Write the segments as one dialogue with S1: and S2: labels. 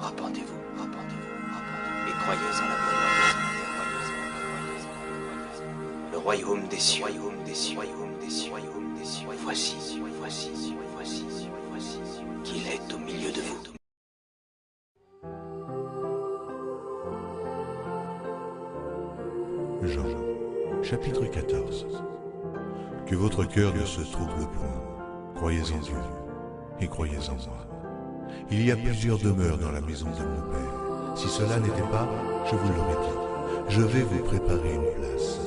S1: Repentez-vous, repentez-vous, repentez-vous, et croyez en la bonne nouvelle. Le royaume des cieux, royaume des cieux, royaume des cieux, royaume des cieux. Voici, qu'il est au milieu de vous.
S2: Jean, chapitre 14. Que votre cœur ne se trouble point. Croyez en Dieu et croyez en moi. Il y a plusieurs demeures dans la maison de mon Père. Si cela n'était pas, je vous l'aurais dit. Je vais vous préparer une place.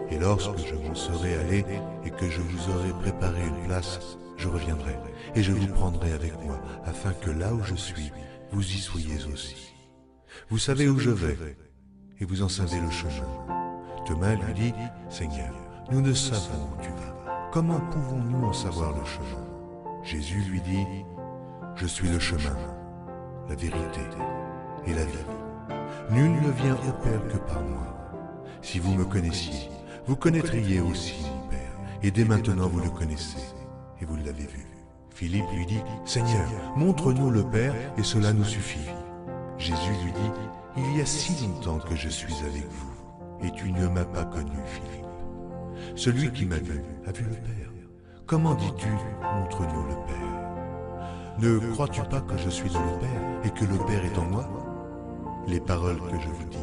S2: Et lorsque je m'en serai allé et que je vous aurai préparé une place, je reviendrai et je vous prendrai avec moi, afin que là où je suis, vous y soyez aussi. Vous savez où je vais, et vous en savez le chemin. Thomas lui dit, Seigneur, nous ne savons où tu vas. Comment pouvons-nous en savoir le chemin? Jésus lui dit, je suis le chemin, la vérité et la vie. Nul ne vient au Père que par moi. Si vous me connaissiez, vous connaîtriez aussi mon Père, et dès maintenant vous le connaissez, et vous l'avez vu. Philippe lui dit, Seigneur, montre-nous le Père, et cela nous suffit. Jésus lui dit, il y a si longtemps que je suis avec vous, et tu ne m'as pas connu, Philippe. Celui qui m'a vu a vu le Père. Comment dis-tu, montre-nous le Père? Ne crois-tu pas que je suis dans le Père, et que le Père est en moi? Les paroles que je vous dis,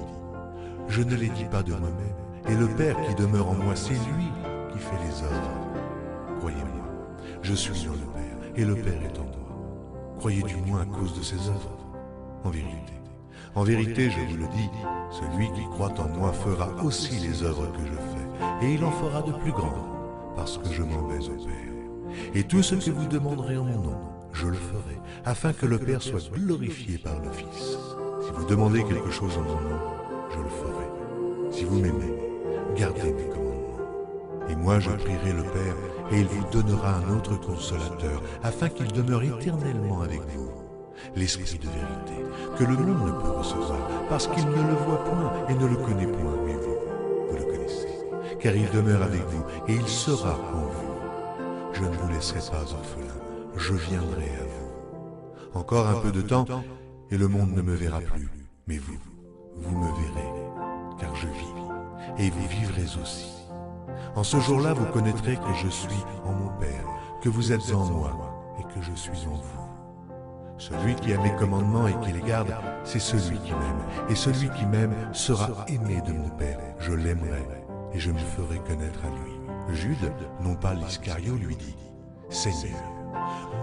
S2: je ne les dis pas de moi-même, et le Père qui demeure en moi, c'est lui qui fait les œuvres. Croyez-moi, je suis dans le Père, et le Père est en moi. Croyez du moins à cause de ses œuvres. En vérité, je vous le dis, celui qui croit en moi fera aussi les œuvres que je fais, et il en fera de plus grandes, parce que je m'en vais au Père. Et tout ce que vous demanderez en mon nom, je le ferai, afin que le Père soit glorifié par le Fils. Si vous demandez quelque chose en mon nom, je le ferai. Si vous m'aimez, gardez mes commandements. Et moi je prierai le Père, et il vous donnera un autre consolateur, afin qu'il demeure éternellement avec vous. L'Esprit de vérité, que le monde ne peut recevoir, parce qu'il ne le voit point et ne le connaît point, mais vous le connaissez, car il demeure avec vous, et il sera en vous. Je ne vous laisserai pas orphelin, je viendrai à vous. Encore un peu de temps, et le monde ne me verra plus, mais vous me verrez, car je vis, et vous vivrez aussi. En ce jour-là, vous connaîtrez que je suis en mon Père, que vous êtes en moi, et que je suis en vous. Celui qui a mes commandements et qui les garde, c'est celui qui m'aime. Et celui qui m'aime sera aimé de mon Père. Je l'aimerai et je me ferai connaître à lui. Jude, non pas l'Iscario, lui dit, Seigneur,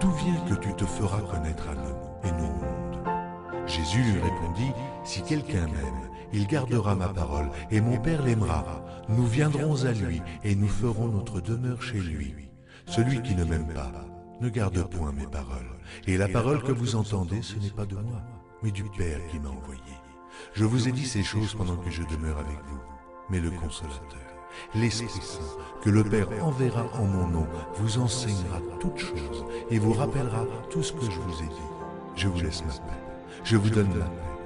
S2: d'où vient que tu te feras connaître à nous et non au monde? Jésus lui répondit, si quelqu'un m'aime, il gardera ma parole et mon Père l'aimera. Nous viendrons à lui et nous ferons notre demeure chez lui. Celui qui ne m'aime pas ne garde point mes paroles. Et la parole que vous entendez, ce n'est pas de moi, mais du Père qui m'a envoyé. Je vous ai dit ces choses pendant que je demeure avec vous. Mais le Consolateur, l'Esprit Saint, que le Père enverra en mon nom, vous enseignera toutes choses et vous rappellera tout ce que je vous ai dit. Je vous laisse ma paix. Je vous donne la paix.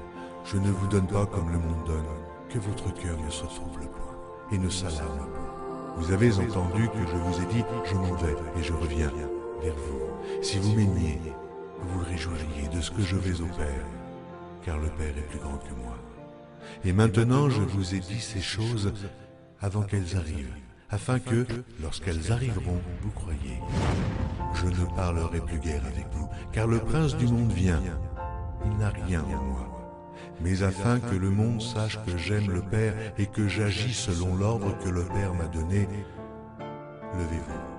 S2: Je ne vous donne pas comme le monde donne, que votre cœur ne se trouble point et ne s'alarme point. Vous avez entendu que je vous ai dit, je m'en vais et je reviens vers vous. Si vous m'aimiez, vous vous réjouiriez de ce que je vais au Père, car le Père est plus grand que moi. Et maintenant je vous ai dit ces choses avant qu'elles arrivent, afin que, lorsqu'elles arriveront, vous croyiez. Je ne parlerai plus guère avec vous, car le prince du monde vient. Il n'a rien en moi. Mais afin que le monde sache que j'aime le Père et que j'agis selon l'ordre que le Père m'a donné, levez-vous.